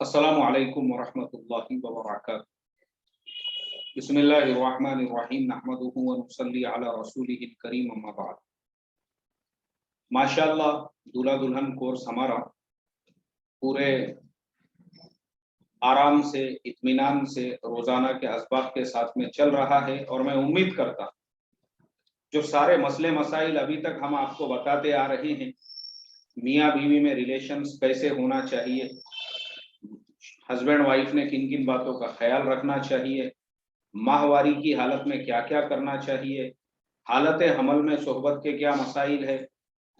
अस्सलामु अलैकुम वरहमतुल्लाहि वबरकातुहू। बिस्मिल्लाहिर्रहमानिर्रहीम नहमदुहु व नुसल्ली अला रसूलिहिल करीम अम्मा बाद। माशाअल्लाह दूल्हा दुल्हन कोर्स हमारा पूरे आराम से इत्मीनान से रोजाना के असबाब के साथ में चल रहा है और मैं उम्मीद करता जो सारे मसले मसाइल अभी तक हम आपको बताते आ रहे हैं, मियाँ बीवी में रिलेशंस कैसे होना चाहिए, हस्बैंड वाइफ ने किन किन बातों का ख्याल रखना चाहिए, माहवारी की हालत में क्या क्या करना चाहिए, हालत हमल में सोहबत के क्या मसाइल है,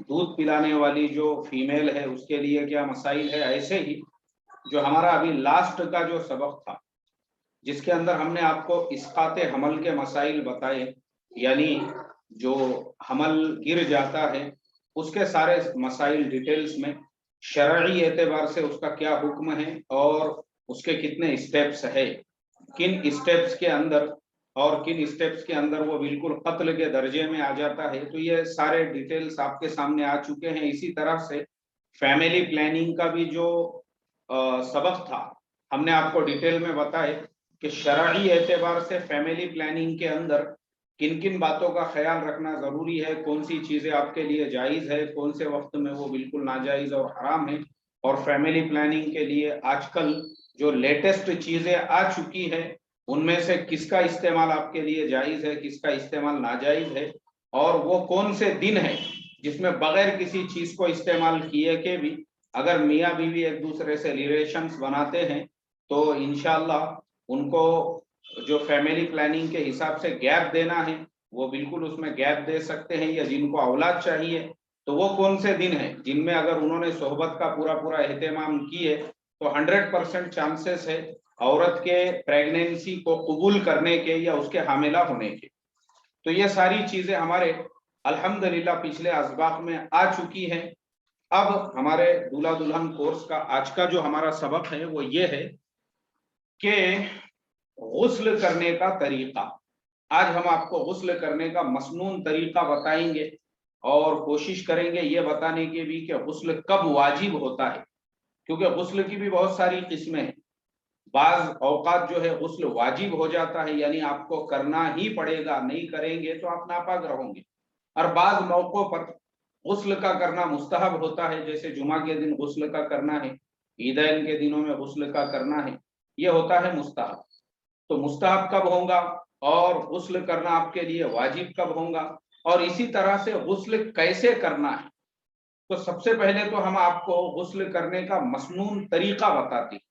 दूध पिलाने वाली जो फीमेल है उसके लिए क्या मसाइल है। ऐसे ही जो हमारा अभी लास्ट का जो सबक था जिसके अंदर हमने आपको इस्काते हमल के मसाइल बताए, यानी जो हमल गिर जाता है उसके सारे मसाइल डिटेल्स में शरई एतबार से उसका क्या हुक्म है और उसके कितने स्टेप्स है, किन स्टेप्स के अंदर और किन स्टेप्स के अंदर वो बिल्कुल कत्ल के दर्जे में आ जाता है। तो ये सारे डिटेल्स आपके सामने आ चुके हैं। इसी तरह से फैमिली प्लानिंग का भी जो सबक था हमने आपको डिटेल में बताए कि शरई एतबार से फैमिली प्लानिंग के अंदर किन किन बातों का ख्याल रखना जरूरी है, कौन सी चीजें आपके लिए जायज है, कौन से वक्त में वो बिल्कुल नाजायज और हराम है। और फैमिली प्लानिंग के लिए आजकल जो लेटेस्ट चीजें आ चुकी है उनमें से किसका इस्तेमाल आपके लिए जायज है, किसका इस्तेमाल नाजायज है, और वो कौन से दिन है जिसमें बगैर किसी चीज को इस्तेमाल किए के भी अगर मियाँ बीवी एक दूसरे से रिलेशंस बनाते हैं तो इंशाल्लाह उनको जो फैमिली प्लानिंग के हिसाब से गैप देना है वो बिल्कुल उसमें गैप दे सकते हैं। या जिनको औलाद चाहिए तो वो कौन से दिन है जिनमें अगर उन्होंने सोहबत का पूरा पूरा एहतमाम किए तो 100% चांसेस है औरत के प्रेगनेंसी को कबूल करने के या उसके हामिला होने के। तो ये सारी चीजें हमारे अल्हम्दुलिल्लाह पिछले असबाक में आ चुकी हैं। अब हमारे दूल्हा दुल्हन कोर्स का आज का जो हमारा सबक है वो ये है कि गुस्ल करने का तरीका। आज हम आपको गुस्ल करने का मसनून तरीका बताएंगे और कोशिश करेंगे ये बताने के भी कि गुस्ल कब वाजिब होता है, क्योंकि गुस्ल की भी बहुत सारी किस्में हैं। बाज औकात जो है गुस्ल वाजिब हो जाता है, यानी आपको करना ही पड़ेगा, नहीं करेंगे तो आप नापाक रहोगे। और बाज मौकों पर गुस्ल का करना मुस्तहब होता है, जैसे जुमा के दिन गुस्ल का करना है, ईदैन के दिनों में गुस्ल का करना है, ये होता है मुस्तहब। तो मुस्तहब कब होगा और गुस्ल करना आपके लिए वाजिब कब होगा, और इसी तरह से गुस्ल कैसे करना है। तो सबसे पहले तो हम आपको गुस्ल करने का मसनून तरीका बताते हैं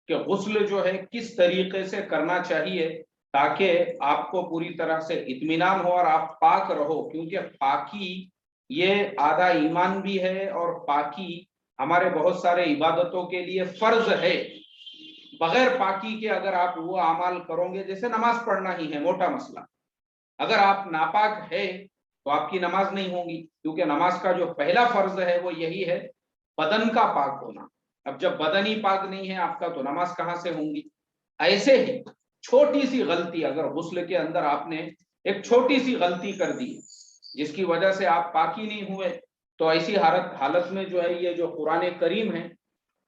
कि गुस्ल जो है किस तरीके से करना चाहिए ताकि आपको पूरी तरह से इत्मीनान हो और आप पाक रहो, क्योंकि पाकी ये आधा ईमान भी है और पाकी हमारे बहुत सारे इबादतों के लिए फर्ज है। बगैर पाकी के अगर आप वो अमाल करोगे, जैसे नमाज पढ़ना ही है मोटा मसला, अगर आप नापाक है तो आपकी नमाज नहीं होगी, क्योंकि नमाज का जो पहला फर्ज है वो यही है बदन का पाक होना। अब जब बदन ही पाक नहीं है आपका तो नमाज कहाँ से होंगी। ऐसे ही छोटी सी गलती, अगर गुस्ल के अंदर आपने एक छोटी सी गलती कर दी जिसकी वजह से आप पाकी नहीं हुए, तो ऐसी हालत में जो है ये जो कुरान करीम है,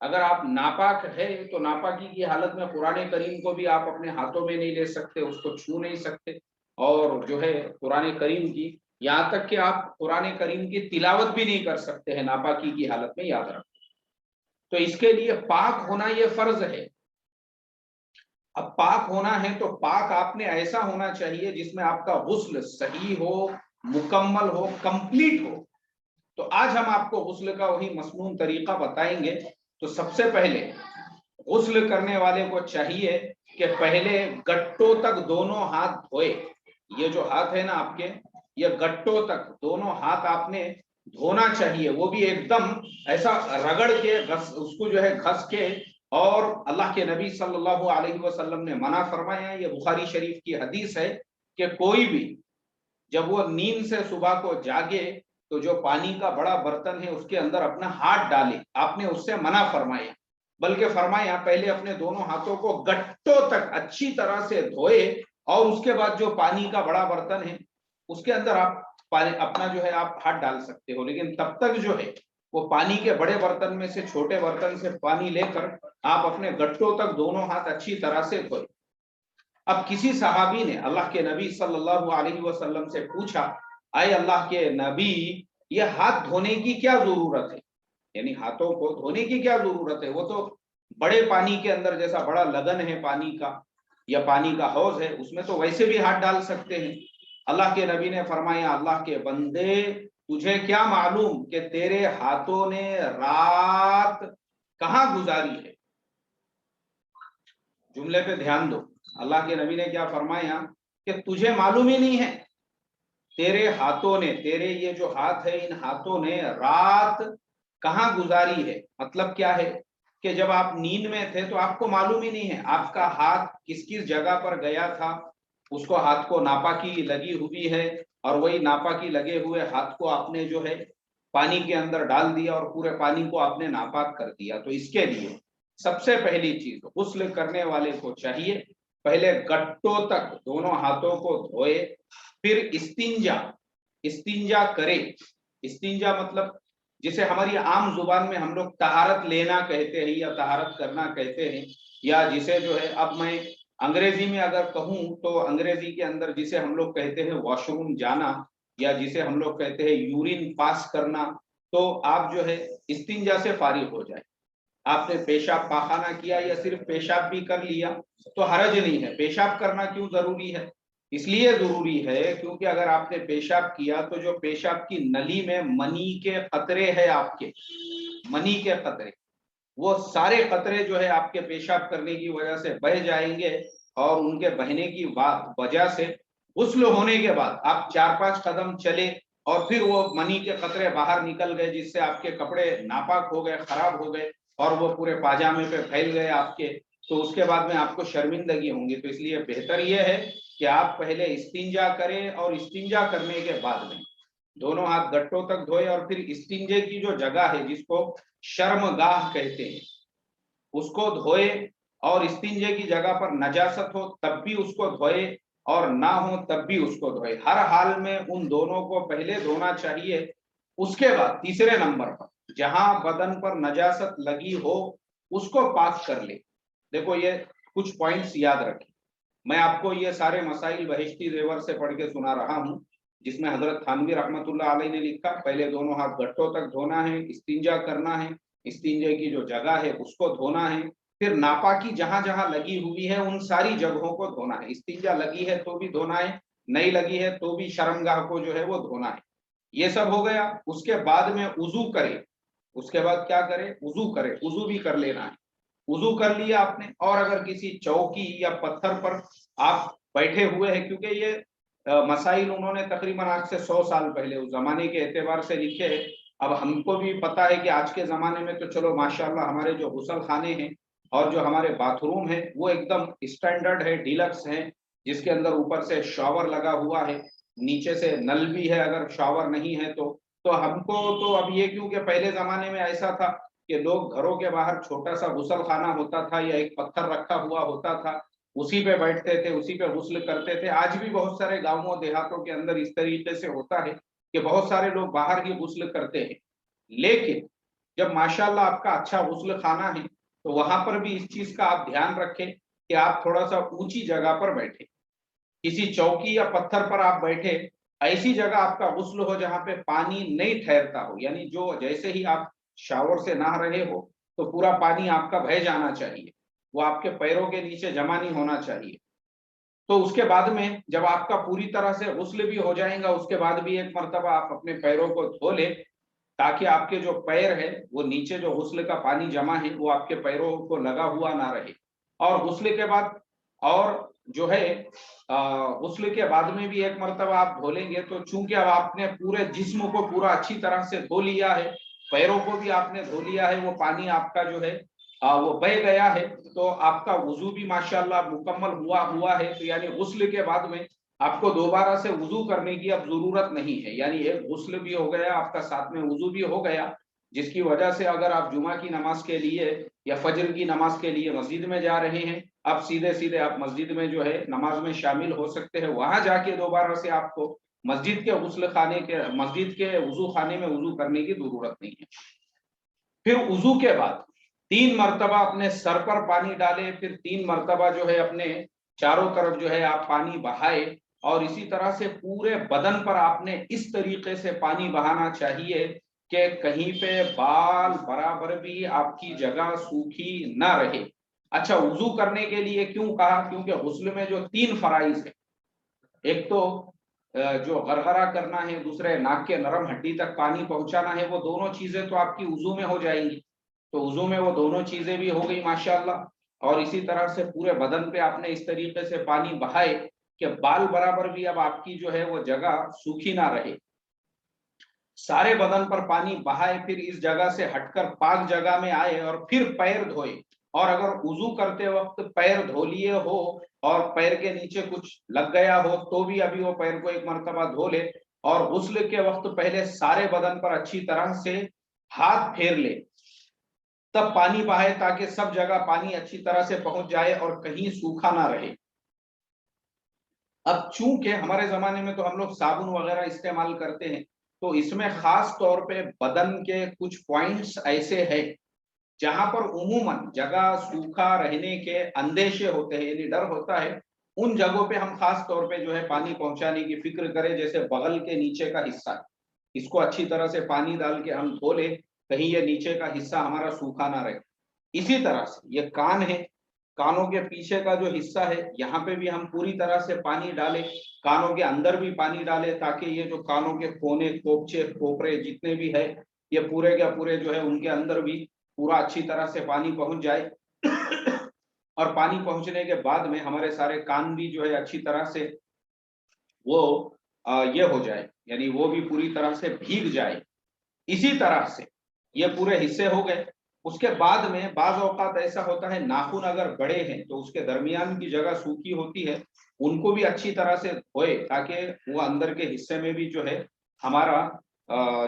अगर आप नापाक है तो नापाकी की हालत में कुरान करीम को भी आप अपने हाथों में नहीं ले सकते, उसको छू नहीं सकते, और जो है कुरान करीम की यहाँ तक कि आप कुरान करीम की तिलावत भी नहीं कर सकते हैं नापाकी की हालत में, याद रखो। तो इसके लिए पाक होना ये फर्ज है। अब पाक होना है तो पाक आपने ऐसा होना चाहिए जिसमें आपका गुस्ल सही हो, मुकम्मल हो, कंप्लीट हो। तो आज हम आपको गुस्ल का वही मसनून तरीका बताएंगे। तो सबसे पहले गुस्ल करने वाले को चाहिए कि पहले गट्टों तक दोनों हाथ धोए। ये जो हाथ है ना आपके, ये गट्टों तक दोनों हाथ आपने धोना चाहिए, वो भी एकदम ऐसा रगड़ के उसको जो है घस के। और अल्लाह के नबी सल्लल्लाहु अलैहि वसल्लम ने मना फरमाया, ये बुखारी शरीफ की हदीस है कि कोई भी जब वो नींद से सुबह को जागे तो जो पानी का बड़ा बर्तन है उसके अंदर अपना हाथ डाले, आपने उससे मना फरमाया। बल्कि फरमाया पहले अपने दोनों हाथों को गट्टों तक अच्छी तरह से धोए और उसके बाद जो पानी का बड़ा बर्तन है उसके अंदर आप पानी अपना जो है आप हाथ डाल सकते हो, लेकिन तब तक जो है وہ پانی کے بڑے برتن میں سے چھوٹے برتن سے پانی لے کر آپ اپنے گٹوں تک دونوں ہاتھ اچھی طرح سے دھوئے۔ اب کسی صحابی نے اللہ کے نبی صلی اللہ علیہ وسلم سے پوچھا، اے اللہ کے نبی، یہ ہاتھ دھونے کی کیا ضرورت ہے؟ یعنی ہاتھوں کو دھونے کی کیا ضرورت ہے؟ وہ تو بڑے پانی کے اندر، جیسا بڑا لگن ہے پانی کا یا پانی کا حوض ہے، اس میں تو ویسے بھی ہاتھ ڈال سکتے ہیں۔ اللہ کے نبی نے فرمایا، اللہ کے بندے، تجھے کیا معلوم کہ تیرے ہاتھوں نے رات کہاں گزاری ہے؟ جملے پہ دھیان دو، اللہ کے نبی نے کیا فرمایا کہ تجھے معلوم ہی نہیں ہے تیرے ہاتھوں نے، تیرے یہ جو ہاتھ ہے، ان ہاتھوں نے رات کہاں گزاری ہے۔ مطلب کیا ہے کہ جب آپ نیند میں تھے تو آپ کو معلوم ہی نہیں ہے آپ کا ہاتھ کس کس جگہ پر گیا تھا، اس کو ہاتھ کو ناپاکی لگی ہوئی ہے، اور وہی ناپاکی لگے ہوئے ہاتھ کو آپ نے جو ہے پانی کے اندر ڈال دیا اور پورے پانی کو آپ نے ناپاک کر دیا۔ تو اس کے لیے سب سے پہلی چیز غسل کرنے والے کو چاہیے پہلے گٹوں تک دونوں ہاتھوں کو دھوئے، پھر استنجا کرے۔ استنجا مطلب جسے ہماری عام زبان میں ہم لوگ طہارت لینا کہتے ہیں یا طہارت کرنا کہتے ہیں، یا جسے جو ہے اب میں انگریزی میں اگر کہوں تو انگریزی کے اندر جسے ہم لوگ کہتے ہیں واش روم جانا، یا جسے ہم لوگ کہتے ہیں یورین پاس کرنا، تو آپ جو ہے استنجا سے فارغ ہو جائے۔ آپ نے پیشاب پاخانہ کیا یا صرف پیشاب بھی کر لیا تو حرج نہیں ہے۔ پیشاب کرنا کیوں ضروری ہے؟ اس لیے ضروری ہے کیونکہ اگر آپ نے پیشاب کیا تو جو پیشاب کی نلی میں منی کے قطرے ہیں، آپ کے منی کے قطرے، وہ سارے قطرے جو ہے آپ کے پیشاب کرنے کی وجہ سے بہہ جائیں گے، اور ان کے بہنے کی وجہ سے غسل ہونے کے بعد آپ 4-5 قدم چلے اور پھر وہ منی کے قطرے باہر نکل گئے، جس سے آپ کے کپڑے ناپاک ہو گئے، خراب ہو گئے، اور وہ پورے پاجامے پہ پھیل گئے آپ کے، تو اس کے بعد میں آپ کو شرمندگی ہوں گی۔ تو اس لیے بہتر یہ ہے کہ آپ پہلے استنجا کریں، اور استنجا کرنے کے بعد میں دونوں ہاتھ گٹوں تک دھوئے، اور پھر استنجے کی جو جگہ ہے جس کو شرمگاہ کہتے ہیں اس کو دھوئے، اور استنجے کی جگہ پر نجاست ہو تب بھی اس کو دھوئے، اور نہ ہو تب بھی اس کو دھوئے۔ ہر حال میں ان دونوں کو پہلے دھونا چاہیے۔ اس کے بعد تیسرے نمبر پر جہاں بدن پر نجاست لگی ہو اس کو پاک کر لے۔ دیکھو یہ کچھ پوائنٹس یاد رکھیں، میں آپ کو یہ سارے مسائل بہشتی زیور سے پڑھ کے سنا رہا ہوں، جس میں حضرت تھانوی رحمت اللہ علیہ نے لکھا پہلے دونوں ہاتھ گٹوں تک دھونا ہے، استنجا کرنا ہے، استنجے کی جو جگہ ہے اس کو دھونا ہے، پھر ناپاکی جہاں جہاں لگی ہوئی ہے ان ساری جگہوں کو دھونا ہے۔ استنجا لگی ہے تو بھی دھونا ہے، نہیں لگی ہے تو بھی شرمگاہ کو جو ہے وہ دھونا ہے۔ یہ سب ہو گیا۔ اس کے بعد میں وضو کرے۔ اس کے بعد کیا کرے؟ وضو کرے، وضو بھی کر لینا ہے۔ وضو کر لیا آپ نے، اور اگر کسی چوکی یا پتھر پر آپ بیٹھے ہوئے ہیں، کیونکہ یہ مسائل انہوں نے تقریباً آج سے 100 سال پہلے اس زمانے کے اعتبار سے لکھے ہیں۔ اب ہم کو بھی پتا ہے کہ آج کے زمانے میں تو چلو ماشاءاللہ ہمارے جو غسل خانے ہیں اور جو ہمارے باتھ روم ہے وہ ایک دم اسٹینڈرڈ ہے، ڈیلکس ہے، جس کے اندر اوپر سے شاور لگا ہوا ہے، نیچے سے نل بھی ہے اگر شاور نہیں ہے تو ہم کو تو اب یہ کیونکہ پہلے زمانے میں ایسا تھا کہ لوگ گھروں کے باہر چھوٹا سا غسل خانہ ہوتا تھا یا ایک پتھر رکھا ہوا ہوتا تھا، اسی پہ بیٹھتے تھے، اسی پہ غسل کرتے تھے۔ آج بھی بہت سارے گاؤں دیہاتوں کے اندر اس طریقے سے ہوتا ہے کہ بہت سارے لوگ باہر ہی غسل کرتے ہیں، لیکن جب ماشاءاللہ آپ کا اچھا غسل خانہ ہے تو وہاں پر بھی اس چیز کا آپ دھیان رکھیں کہ آپ تھوڑا سا اونچی جگہ پر بیٹھے، کسی چوکی یا پتھر پر آپ بیٹھے، ایسی جگہ آپ کا غسل ہو جہاں پہ پانی نہیں ٹھہرتا ہو، یعنی جو جیسے ہی آپ شاور سے نہا رہے ہو تو پورا پانی آپ کا بہہ جانا چاہیے، وہ آپ کے پیروں کے نیچے جمع نہیں ہونا چاہیے۔ تو اس کے بعد میں جب آپ کا پوری طرح سے غسل بھی ہو جائے گا، اس کے بعد بھی ایک مرتبہ آپ اپنے پیروں کو دھو لیں، تاکہ آپ کے جو پیر ہے وہ نیچے جو غسل کا پانی جمع ہے وہ آپ کے پیروں کو لگا ہوا نہ رہے۔ اور غسل کے بعد اور جو ہے غسل کے بعد میں بھی ایک مرتبہ آپ دھو لیں گے، تو چونکہ اب آپ نے پورے جسم کو پورا اچھی طرح سے دھو لیا ہے، پیروں کو بھی آپ نے دھو لیا ہے، وہ پانی آپ کا جو ہے وہ بہہ گیا ہے، تو آپ کا وضو بھی ماشاءاللہ مکمل ہوا ہے۔ تو یعنی غسل کے بعد میں آپ کو دوبارہ سے وضو کرنے کی اب ضرورت نہیں ہے، یعنی ایک غسل بھی ہو گیا آپ کا، ساتھ میں وضو بھی ہو گیا، جس کی وجہ سے اگر آپ جمعہ کی نماز کے لیے یا فجر کی نماز کے لیے مسجد میں جا رہے ہیں، اب سیدھے سیدھے آپ مسجد میں جو ہے نماز میں شامل ہو سکتے ہیں، وہاں جا کے دوبارہ سے آپ کو مسجد کے وضو خانے میں وضو کرنے کی ضرورت نہیں ہے۔ फिर वुजू के बाद 3 मरतबा अपने सर पर पानी डाले, फिर 3 मरतबा जो है अपने चारों तरफ जो है आप पानी बहाए, और इसी तरह से पूरे बदन पर आपने इस तरीके से पानी बहाना चाहिए कि कहीं पे बाल बराबर भी आपकी जगह सूखी ना रहे। अच्छा, वुजू करने के लिए क्यों कहा? क्योंकि गुस्ल में जो 3 फराइज है, एक तो जो गरगरा करना है, दूसरे नाक के नरम हड्डी तक पानी पहुंचाना है, वो दोनों चीजें तो आपकी वुजू में हो जाएंगी। तो वुजू में वो दोनों चीजें भी हो गई माशाअल्लाह। और इसी तरह से पूरे बदन पे आपने इस तरीके से पानी बहाए कि बाल बराबर भी अब आपकी जो है वो जगह सूखी ना रहे। सारे बदन पर पानी बहाए, फिर इस जगह से हटकर पाक जगह में आए और फिर पैर धोए। और अगर वुजू करते वक्त पैर धो लिए हो और पैर के नीचे कुछ लग गया हो तो भी अभी वो पैर को एक मर्तबा धो ले। और गुस्ल के वक्त पहले सारे बदन पर अच्छी तरह से हाथ फेर ले, तब पानी बहाए, ताकि सब जगह पानी अच्छी तरह से पहुंच जाए और कहीं सूखा ना रहे। अब चूंकि हमारे जमाने में तो हम लोग साबुन वगैरह इस्तेमाल करते हैं, तो इसमें खास तौर पे बदन के कुछ पॉइंट्स ऐसे हैं जहां पर उमूमन जगह सूखा रहने के अंदेशे होते हैं, यानी डर होता है। उन जगहों पे हम खास तौर पे जो है पानी पहुंचाने की फिक्र करें। जैसे बगल के नीचे का हिस्सा, इसको अच्छी तरह से पानी डाल के हम धो ले, कहीं ये नीचे का हिस्सा हमारा सूखा ना रहे। इसी तरह से ये कान है, कानों के पीछे का जो हिस्सा है, यहाँ पे भी हम पूरी तरह से पानी डालें, कानों के अंदर भी पानी डालें, ताकि ये जो कानों के कोने, कोपचे, कोपरे जितने भी है, ये पूरे के पूरे जो है उनके अंदर भी पूरा अच्छी तरह से पानी पहुंच जाए। और पानी पहुंचने के बाद में हमारे सारे कान भी जो है अच्छी तरह से वो ये हो जाए, यानी वो भी पूरी तरह से भीग जाए। इसी तरह से ये पूरे हिस्से हो गए। उसके बाद में बाज औकात ऐसा होता है, नाखून अगर बड़े हैं तो उसके दरमियान की जगह सूखी होती है, उनको भी अच्छी तरह से धोए, ताकि वो अंदर के हिस्से में भी जो है हमारा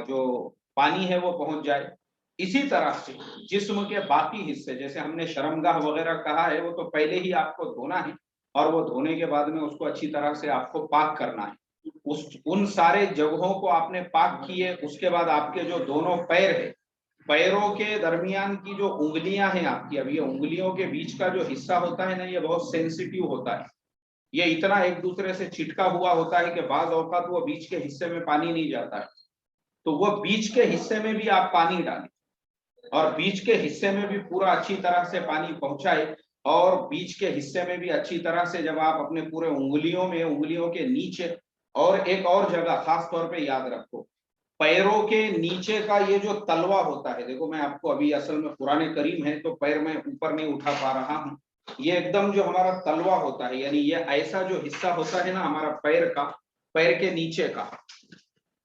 जो पानी है वो पहुंच जाए। इसी तरह से जिस्म के बाकी हिस्से, जैसे हमने शर्मगाह वगैरह कहा है, वो तो पहले ही आपको धोना है, और वो धोने के बाद में उसको अच्छी तरह से आपको पाक करना है। उन सारे जगहों को आपने पाक किए, उसके बाद आपके जो दोनों पैर है, पैरों के दरमियान की जो उंगलियां हैं आपकी, अब ये उंगलियों के बीच का जो हिस्सा होता है ना, ये बहुत सेंसिटिव होता है। ये इतना एक दूसरे से चिटका हुआ होता है कि बाज औकात वो बीच के हिस्से में पानी नहीं जाता है। तो वो बीच के हिस्से में भी आप पानी डालें, और बीच के हिस्से में भी पूरा अच्छी तरह से पानी पहुंचाए। और बीच के हिस्से में भी अच्छी तरह से जब आप अपने पूरे उंगलियों में, उंगलियों के नीचे, और एक और जगह खास तौर पे याद रखो, पैरों के नीचे का ये जो तलवा होता है, देखो मैं आपको अभी असल में पुराने करीम है तो पैर में ऊपर नहीं उठा पा रहा हूं, ये एकदम जो हमारा तलवा होता है, यानी ये ऐसा जो हिस्सा होता है ना हमारा पैर का, पैर के नीचे का,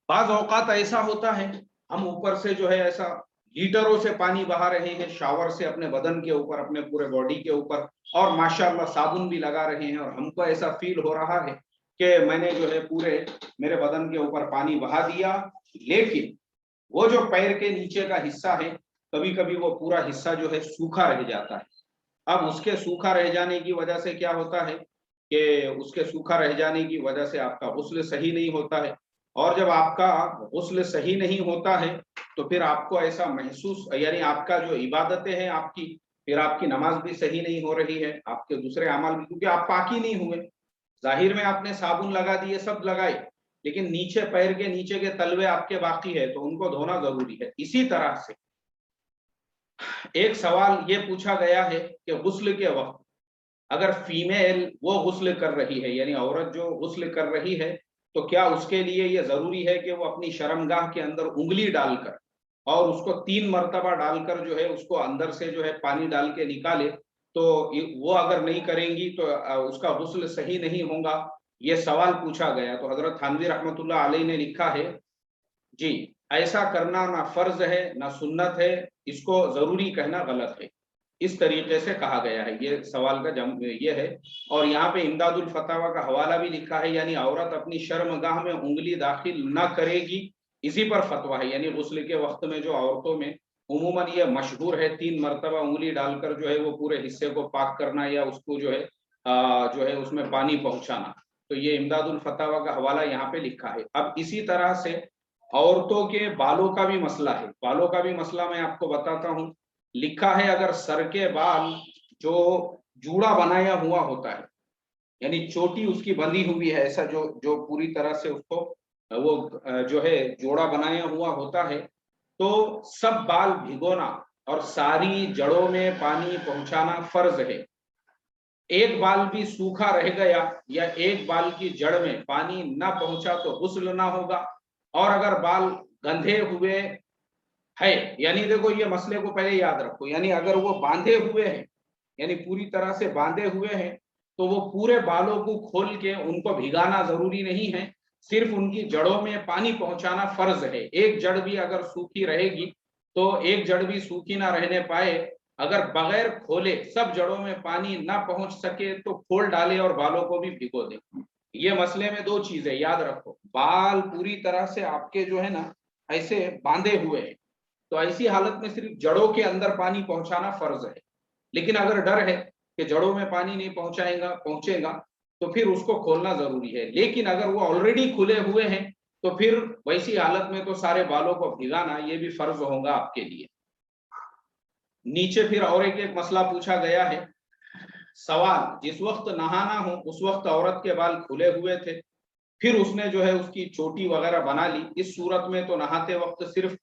बाज औकात ऐसा होता है हम ऊपर से जो है ऐसा लीटरों से पानी बहा रहे हैं शावर से अपने बदन के ऊपर, अपने पूरे बॉडी के ऊपर, और माशाल्लाह साबुन भी लगा रहे हैं, और हमको ऐसा फील हो रहा है कि मैंने जो है पूरे मेरे बदन के ऊपर पानी बहा दिया। लेकिन वो जो पैर के नीचे का हिस्सा है, कभी कभी वो पूरा हिस्सा जो है सूखा रह जाता है। अब उसके सूखा रह जाने की वजह से क्या होता है कि उसके सूखा रह जाने की वजह से आपका गुस्ल सही नहीं होता है, और जब आपका गुस्ल सही नहीं होता है तो फिर आपको ऐसा महसूस, यानी आपका जो इबादतें हैं आपकी, फिर आपकी नमाज भी सही नहीं हो रही है, आपके दूसरे अमल भी, क्योंकि आप पाक ही नहीं हुए। जाहिर में आपने साबुन लगा दिए, सब लगाए, लेकिन नीचे पैर के नीचे के तलवे आपके बाकी है, तो उनको धोना जरूरी है। इसी तरह से एक सवाल ये पूछा गया है कि गुस्ल के वक्त अगर फीमेल वो गुस्ल कर रही है, यानी औरत जो गुस्ल कर रही है, तो क्या उसके लिए ये जरूरी है कि वो अपनी शर्मगाह के अंदर उंगली डालकर और उसको 3 मरतबा डालकर जो है उसको अंदर से जो है पानी डाल के निकाले? तो वो अगर नहीं करेंगी तो उसका गुस्ल सही नहीं होगा, ये सवाल पूछा गया। तो हजरत थानवी रहमतुल्लाह अलैह ने लिखा है, जी ऐसा करना ना फर्ज है ना सुन्नत है, इसको जरूरी कहना गलत है। इस तरीके से कहा गया है, ये सवाल का ये है। और यहाँ पे इमदादुल फतावा का हवाला भी लिखा है, यानी औरत अपनी शर्मगाह में उंगली दाखिल न करेगी, इसी पर फतवा है। यानी गुस्ल के वक्त में जो औरतों में उमूमन ये मशहूर है 3 मरतबा उंगली डालकर जो है वो पूरे हिस्से को पाक करना, या उसको जो है उसमें पानी पहुंचाना। तो ये इमदादुल फतावा का हवाला यहाँ पे लिखा है। अब इसी तरह से औरतों के बालों का भी मसला है। बालों का भी मसला मैं आपको बताता हूँ। लिखा है अगर सर के बाल जो जूड़ा बनाया हुआ होता है, यानी चोटी उसकी बंधी हुई है, ऐसा जो जो पूरी तरह से उसको वो जो है जोड़ा बनाया हुआ होता है, तो सब बाल भिगोना और सारी जड़ों में पानी पहुंचाना फर्ज है। एक बाल भी सूखा रह गया या एक बाल की जड़ में पानी ना पहुंचा तो गुस्ल ना होगा। और अगर बाल गंधे हुए है, यानी देखो ये मसले को पहले याद रखो, यानी अगर वो बांधे हुए हैं, यानी पूरी तरह से बांधे हुए हैं, तो वो पूरे बालों को खोल के उनको भिगाना जरूरी नहीं है, सिर्फ उनकी जड़ों में पानी पहुंचाना फर्ज है। एक जड़ भी अगर सूखी रहेगी तो एक जड़ भी सूखी ना रहने पाए, अगर बगैर खोले सब जड़ों में पानी ना पहुंच सके तो खोल डाले और बालों को भी भिगो दे। ये मसले में दो चीजें याद रखो, बाल पूरी तरह से आपके जो है ना ऐसे बांधे हुए हैं, तो ऐसी हालत में सिर्फ जड़ों के अंदर पानी पहुंचाना फर्ज है। लेकिन अगर डर है कि जड़ों में पानी नहीं पहुंचेगा तो फिर उसको खोलना जरूरी है। लेकिन अगर वो ऑलरेडी खुले हुए हैं तो फिर वैसी हालत में तो सारे बालों को भिगाना ये भी फर्ज होगा आपके लिए। नीचे फिर और एक मसला पूछा गया है। सवाल, जिस वक्त नहाना हो उस वक्त औरत के बाल खुले हुए थे, फिर उसने जो है उसकी चोटी वगैरह बना ली, इस सूरत में तो नहाते वक्त सिर्फ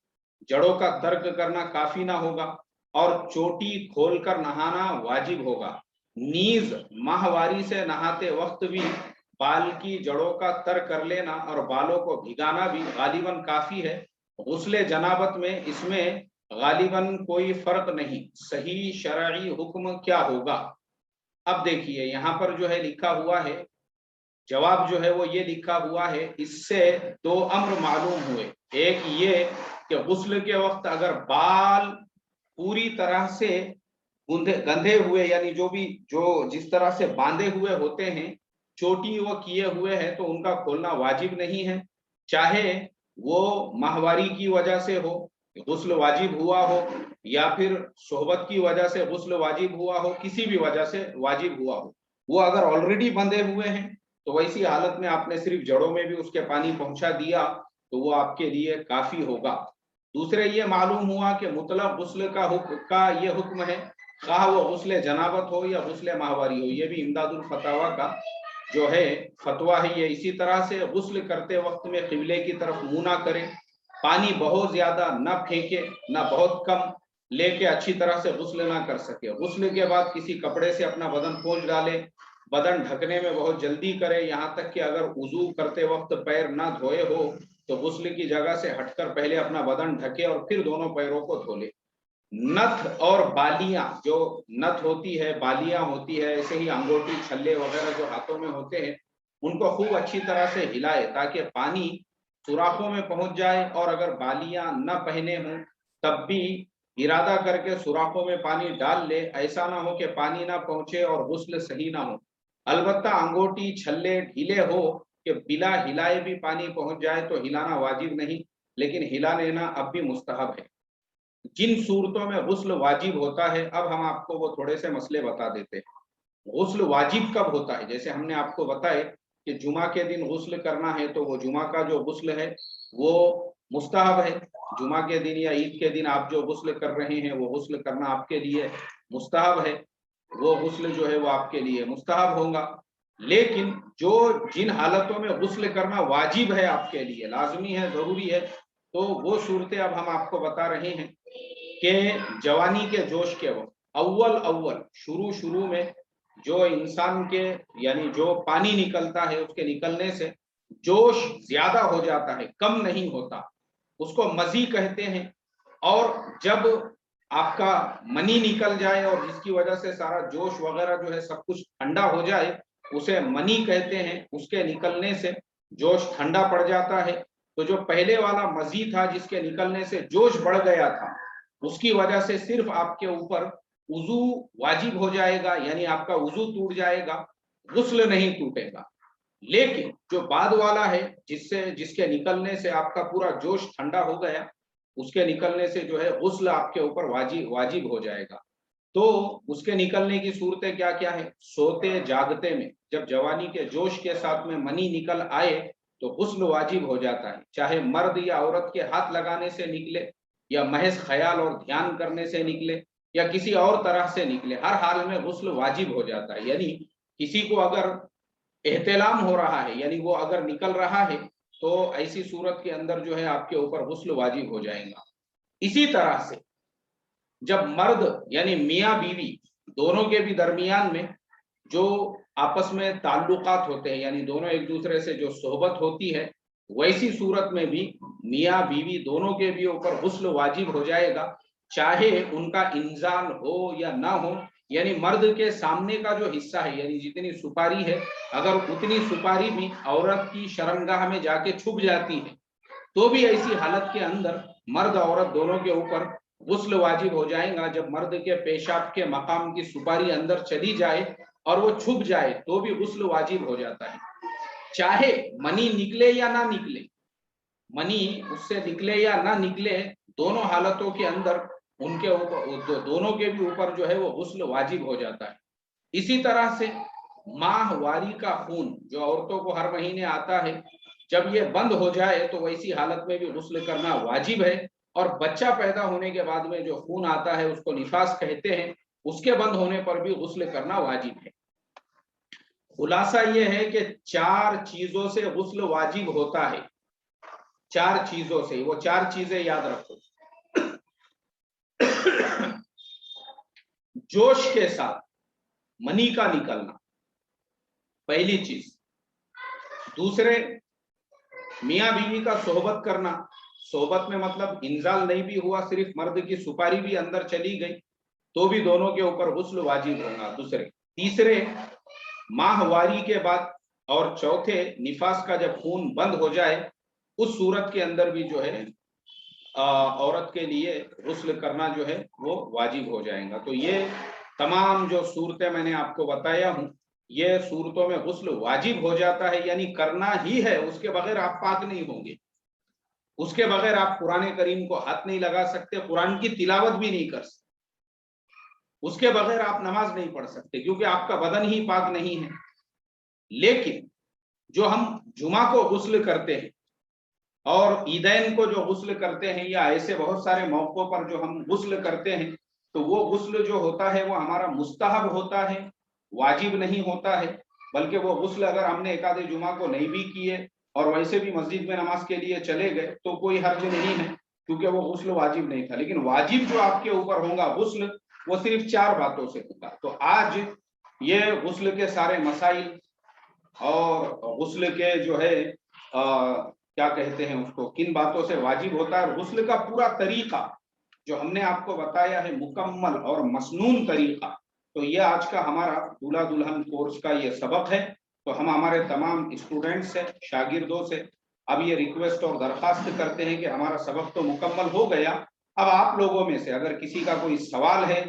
जड़ों का तर्क करना काफी ना होगा और चोटी खोलकर नहाना वाजिब होगा। नीज माहवारी से नहाते वक्त भी बाल की जड़ों का तर्क कर लेना और बालों को भिगाना भी गालिबन काफी है। गुस्ले जनाबत में इसमें गालिबन कोई फर्क नहीं। सही शरई हुक्म क्या होगा? अब देखिए यहाँ पर जो है लिखा हुआ है, जवाब जो है वो ये लिखा हुआ है, इससे दो अम्र मालूम हुए। एक ये कि गुस्ल के वक्त अगर बाल पूरी तरह से गंधे हुए, यानी जो जिस तरह से बांधे हुए होते हैं, चोटी वो किए हुए हैं, तो उनका खोलना वाजिब नहीं है। चाहे वो माहवारी की वजह से हो, गुस्ल वाजिब हुआ हो, या फिर सोहबत की वजह से गुस्ल वाजिब हुआ हो, किसी भी वजह से वाजिब हुआ हो, वो अगर ऑलरेडी बंधे हुए हैं तो वैसी हालत में आपने सिर्फ जड़ों में भी उसके पानी पहुंचा दिया तो वो आपके लिए काफी होगा। दूसरे ये मालूम हुआ कि मुतलक गुस्ल का ये हुक्म है, खा वो गुस्ल जनाबत हो या गुस्ल माहवारी हो। ये भी इमदादुल फतावा का जो है फतवा है। ये इसी तरह से गुस्ल करते वक्त में किबले की तरफ मुंह ना करें, पानी बहुत ज्यादा ना फेंके ना बहुत कम, लेके अच्छी तरह से गुस्ल ना कर सके। गुस्ल के बाद किसी कपड़े से अपना बदन पोंछ डाले, बदन ढकने में बहुत जल्दी करे, यहाँ तक कि अगर वुजू करते वक्त पैर ना धोए हो तो गुस्ल की जगह से हटकर पहले अपना बदन ढके और फिर दोनों पैरों को धो ले। नथ और बालियां, जो नथ होती है, बालियां होती है, ऐसे ही अंगूठी छल्ले वगैरह जो हाथों में होते हैं, उनको खूब अच्छी तरह से हिलाए ताकि पानी सुराखों में पहुंच जाए। और अगर बालियां न पहने हों तब भी इरादा करके सुराखों में पानी डाल ले, ऐसा ना हो कि पानी ना पहुंचे और गुस्ल सही ना हो। अलबत्ता अंगूठी छल्ले ढीले हो कि बिना हिलाए भी पानी पहुंच जाए तो हिलाना वाजिब नहीं, लेकिन हिला लेना अब भी मुस्तहब है। जिन सूरतों में गुस्ल वाजिब होता है, अब हम आपको वो थोड़े से मसले बता देते हैं। गुस्ल वाजिब कब होता है? जैसे हमने आपको बताए कि जुमा के दिन गुस्ल करना है, तो वो जुमा का जो गुस्ल है वो मुस्तहब है। जुमा के दिन या ईद के दिन आप जो गुस्ल कर रहे हैं वो गुस्ल करना आपके लिए मुस्तहब है, वो गुस्ल जो है वो आपके लिए मुस्तहब होगा। लेकिन जो जिन हालतों में गुस्ल करना वाजिब है आपके लिए, लाजमी है, जरूरी है, तो वो सूरतें अब हम आपको बता रहे हैं कि जवानी के जोश के वक्त अव्वल शुरू में जो इंसान के यानी जो पानी निकलता है उसके निकलने से जोश ज्यादा हो जाता है, कम नहीं होता, उसको मजी कहते हैं। और जब आपका मनी निकल जाए और जिसकी वजह से सारा जोश वगैरह जो है सब कुछ ठंडा हो जाए, उसे मनी कहते हैं। उसके निकलने से जोश ठंडा पड़ जाता है। तो जो पहले वाला मजी था जिसके निकलने से जोश बढ़ गया था, उसकी वजह से सिर्फ आपके ऊपर वुजू वाजिब हो जाएगा, यानी आपका वुजू टूट जाएगा, गुस्ल नहीं टूटेगा। लेकिन जो बाद वाला है जिसके निकलने से आपका पूरा जोश ठंडा हो गया, उसके निकलने से जो है गुस्ल आपके ऊपर वाजिब हो जाएगा। तो उसके निकलने की सूरतें क्या क्या है? सोते जागते में जब जवानी के जोश के साथ में मनी निकल आए تو غسل واجب ہو جاتا ہے، چاہے مرد یا عورت کے ہاتھ لگانے سے نکلے یا محض خیال اور دھیان کرنے سے نکلے یا کسی اور طرح سے نکلے، ہر حال میں غسل واجب ہو جاتا ہے. یعنی کسی کو اگر احتلام ہو رہا ہے، یعنی وہ اگر نکل رہا ہے، تو ایسی صورت کے اندر جو ہے آپ کے اوپر غسل واجب ہو جائے گا. اسی طرح سے جب مرد یعنی میاں بیوی دونوں کے بھی درمیان میں جو آپس میں تعلقات ہوتے ہیں، یعنی دونوں ایک دوسرے سے جو صحبت ہوتی ہے، ویسی صورت میں بھی میاں بیوی دونوں کے بھی اوپر غسل واجب ہو جائے گا، چاہے ان کا انزال ہو یا نہ ہو. یعنی مرد کے سامنے کا جو حصہ ہے، یعنی جتنی سپاری ہے، اگر اتنی سپاری بھی عورت کی شرمگاہ میں جا کے چھپ جاتی ہے تو بھی ایسی حالت کے اندر مرد عورت دونوں کے اوپر غسل واجب ہو جائے گا. جب مرد کے پیشاب کے مقام کی سپاری اندر چلی جائے اور وہ چھپ جائے تو بھی غسل واجب ہو جاتا ہے، چاہے منی نکلے یا نہ نکلے، منی اس سے نکلے یا نہ نکلے، دونوں حالتوں کے اندر ان کے اوپر دونوں کے بھی اوپر جو ہے وہ غسل واجب ہو جاتا ہے. اسی طرح سے ماہواری کا خون جو عورتوں کو ہر مہینے آتا ہے، جب یہ بند ہو جائے تو ویسی حالت میں بھی غسل کرنا واجب ہے. اور بچہ پیدا ہونے کے بعد میں جو خون آتا ہے اس کو نفاس کہتے ہیں، اس کے بند ہونے پر بھی غسل کرنا واجب ہے. خلاصہ یہ ہے کہ 4 چیزوں سے غسل واجب ہوتا ہے، 4 چیزوں سے. وہ 4 چیزیں یاد رکھو. جوش کے ساتھ منی کا نکلنا پہلی چیز. دوسرے میاں بیوی کا صحبت کرنا، صحبت میں مطلب انزال نہیں بھی ہوا، صرف مرد کی سپاری بھی اندر چلی گئی تو بھی دونوں کے اوپر غسل واجب ہوگا. تیسرے ماہواری کے بعد، اور چوتھے نفاس کا جب خون بند ہو جائے اس صورت کے اندر بھی جو ہے عورت کے لیے غسل کرنا جو ہے وہ واجب ہو جائے گا. تو یہ تمام جو صورتیں میں نے آپ کو بتایا ہوں، یہ صورتوں میں غسل واجب ہو جاتا ہے، یعنی کرنا ہی ہے، اس کے بغیر آپ پاک نہیں ہوں گے. اس کے بغیر آپ قرآن کریم کو ہاتھ نہیں لگا سکتے، قرآن کی تلاوت بھی نہیں کر سکتے، اس کے بغیر آپ نماز نہیں پڑھ سکتے کیونکہ آپ کا بدن ہی پاک نہیں ہے. لیکن جو ہم جمعہ کو غسل کرتے ہیں اور عیدین کو جو غسل کرتے ہیں یا ایسے بہت سارے موقعوں پر جو ہم غسل کرتے ہیں، تو وہ غسل جو ہوتا ہے وہ ہمارا مستحب ہوتا ہے، واجب نہیں ہوتا ہے. بلکہ وہ غسل اگر ہم نے ایک آدھے جمعہ کو نہیں بھی کیے اور ویسے بھی مسجد میں نماز کے لیے چلے گئے تو کوئی حرج نہیں ہے، کیونکہ وہ غسل واجب نہیں تھا. لیکن واجب جو آپ کے اوپر ہوگا غسل، وہ صرف 4 باتوں سے ہوگا. تو آج یہ غسل کے سارے مسائل اور غسل کے جو ہے کیا کہتے ہیں اس کو، کن باتوں سے واجب ہوتا ہے، اور غسل کا پورا طریقہ جو ہم نے آپ کو بتایا ہے، مکمل اور مسنون طریقہ. تو یہ آج کا ہمارا دولہا دلہن کورس کا یہ سبق ہے. تو ہم ہمارے تمام اسٹوڈنٹ سے، شاگردوں سے اب یہ ریکویسٹ اور درخواست کرتے ہیں کہ ہمارا سبق تو مکمل ہو گیا، اب آپ لوگوں میں سے اگر کسی کا کوئی سوال ہے،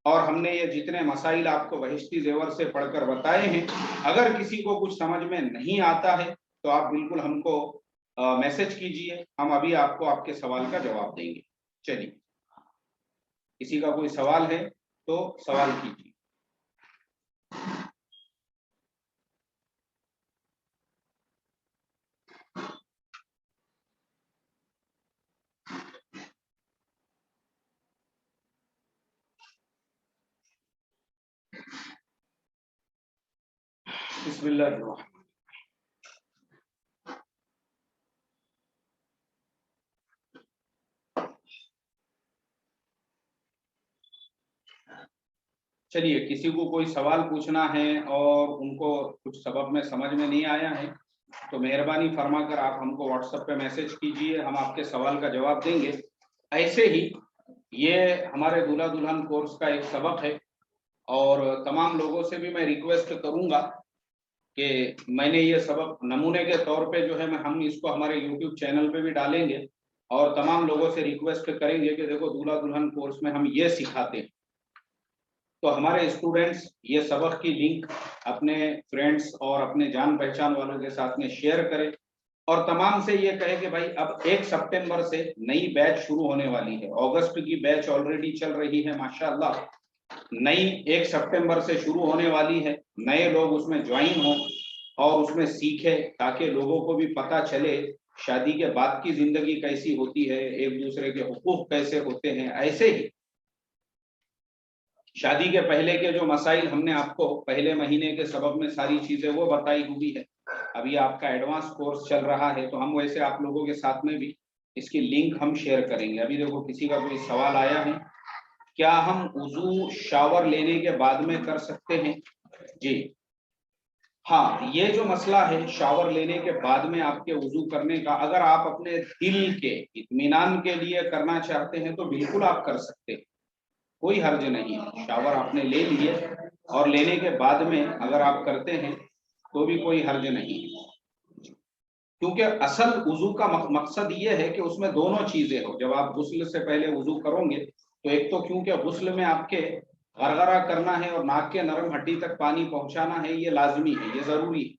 اور ہم نے یہ جتنے مسائل آپ کو بہشتی زیور سے پڑھ کر بتائے ہیں، اگر کسی کو کچھ سمجھ میں نہیں آتا ہے تو آپ بالکل ہم کو میسج کیجئے، ہم ابھی آپ کو آپ کے سوال کا جواب دیں گے. چلیے، کسی کا کوئی سوال ہے تو سوال کیجیے. بسم اللہ الرحمن. چلیے، کسی کو کوئی سوال پوچھنا ہے اور ان کو کچھ سبق میں سمجھ میں نہیں آیا ہے تو مہربانی فرما کر آپ ہم کو واٹس ایپ پہ میسج کیجئے، ہم آپ کے سوال کا جواب دیں گے. ایسے ہی یہ ہمارے دولہا دلہن کورس کا ایک سبق ہے، اور تمام لوگوں سے بھی میں ریکویسٹ کروں گا کہ میں نے یہ سبق نمونے کے طور پہ جو ہے ہم اس کو ہمارے یوٹیوب چینل پہ بھی ڈالیں گے، اور تمام لوگوں سے ریکویسٹ کریں گے کہ دیکھو دولہا دلہن کورس میں ہم یہ سکھاتے ہیں. تو ہمارے اسٹوڈنٹس یہ سبق کی لنک اپنے فرینڈس اور اپنے جان پہچان والوں کے ساتھ میں شیئر کریں، اور تمام سے یہ کہے کہ بھائی اب 1 سپٹمبر سے نئی بیچ شروع ہونے والی ہے. اگست کی بیچ آلریڈی چل رہی ہے ماشاءاللہ، نئی 1 سپٹمبر سے شروع ہونے والی ہے. نئے لوگ اس میں جوائن ہوں. اور اس میں سیکھے تاکہ لوگوں کو بھی پتہ چلے شادی کے بعد کی زندگی کیسی ہوتی ہے، ایک دوسرے کے حقوق کیسے ہوتے ہیں۔ ایسے ہی شادی کے پہلے کے جو مسائل ہم نے آپ کو پہلے مہینے کے سبق میں ساری چیزیں وہ بتائی ہوئی ہے۔ ابھی آپ کا ایڈوانس کورس چل رہا ہے تو ہم ویسے آپ لوگوں کے ساتھ میں بھی اس کی لنک ہم شیئر کریں گے۔ ابھی دیکھو کسی کا کوئی سوال آیا ہے، کیا ہم وضو شاور لینے کے بعد میں کر سکتے ہیں؟ جی ہاں، یہ جو مسئلہ ہے شاور لینے کے بعد میں آپ کے وضو کرنے کا، اگر آپ اپنے دل کے اطمینان کے لیے کرنا چاہتے ہیں تو بالکل آپ کر سکتے ہیں، کوئی حرج نہیں ہے۔ شاور آپ نے لے لیے اور لینے کے بعد میں اگر آپ کرتے ہیں تو بھی کوئی حرج نہیں ہے، کیونکہ اصل وضو کا مقصد یہ ہے کہ اس میں دونوں چیزیں ہو۔ جب آپ غسل سے پہلے وضو کرو گے تو ایک تو کیونکہ غسل میں آپ کے غرغرہ کرنا ہے اور ناک کے نرم ہڈی تک پانی پہنچانا ہے، یہ لازمی ہے، یہ ضروری ہے۔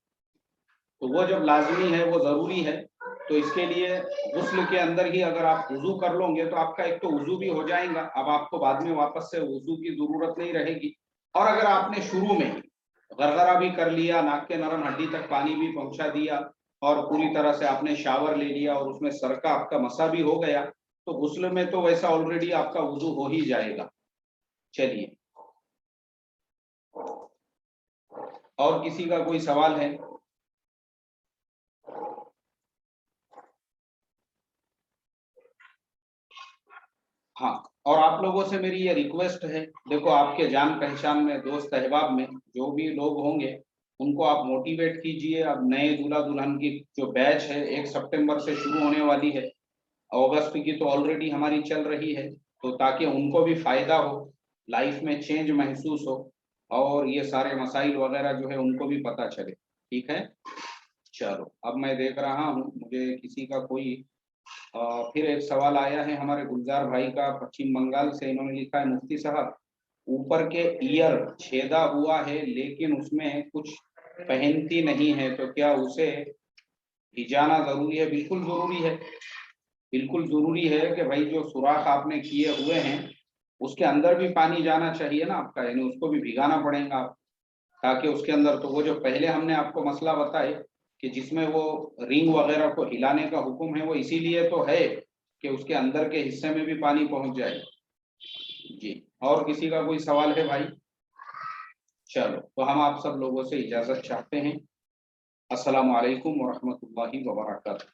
تو وہ جب لازمی ہے، وہ ضروری ہے، تو اس کے لیے غسل کے اندر ہی اگر آپ وضو کر لو گے تو آپ کا ایک تو وضو بھی ہو جائے گا، اب آپ کو بعد میں واپس سے وضو کی ضرورت نہیں رہے گی۔ اور اگر آپ نے شروع میں غرغرہ بھی کر لیا، ناک کے نرم ہڈی تک پانی بھی پہنچا دیا اور پوری طرح سے آپ نے شاور لے لیا اور اس میں سر کا آپ کا مسا بھی ہو گیا، تو غسل میں تو ویسا آلریڈی آپ کا وضو ہو ہی جائے گا۔ چلیے، اور کسی کا کوئی سوال ہے؟ ہاں، اور آپ لوگوں سے میری یہ ریکویسٹ ہے، دیکھو آپ کے جان پہچان میں، دوست احباب میں جو بھی لوگ ہوں گے ان کو آپ موٹیویٹ کیجئے۔ اب نئے دولہا دلہن کی جو بیچ ہے 1 سپٹمبر سے شروع ہونے والی ہے، اگست کی تو آلریڈی ہماری چل رہی ہے، تو تاکہ ان کو بھی فائدہ ہو، لائف میں چینج محسوس ہو اور یہ سارے مسائل وغیرہ جو ہے ان کو بھی پتہ چلے۔ ٹھیک ہے، چلو اب میں دیکھ رہا ہوں مجھے کسی کا کوئی پھر ایک سوال آیا ہے ہمارے گلزار بھائی کا پچھم بنگال سے۔ انہوں نے لکھا ہے، مفتی صاحب اوپر کے ایئر چھیدا ہوا ہے لیکن اس میں کچھ پہنتی نہیں ہے تو کیا اسے بھیجانا ضروری ہے؟ بالکل ضروری ہے، بالکل ضروری ہے کہ بھائی جو سوراخ آپ نے کیے ہوئے ہیں اس کے اندر بھی پانی جانا چاہیے نا آپ کا، یعنی اس کو بھی بھگانا پڑے گا آپ، تاکہ اس کے اندر تو وہ جو پہلے ہم نے آپ کو مسئلہ بتائے کہ جس میں وہ رنگ وغیرہ کو ہلانے کا حکم ہے، وہ اسی لیے تو ہے کہ اس کے اندر کے حصے میں بھی پانی پہنچ جائے۔ جی، اور کسی کا کوئی سوال ہے بھائی؟ چلو تو ہم آپ سب لوگوں سے اجازت چاہتے ہیں۔ السلام علیکم ورحمۃ اللہ وبرکاتہ۔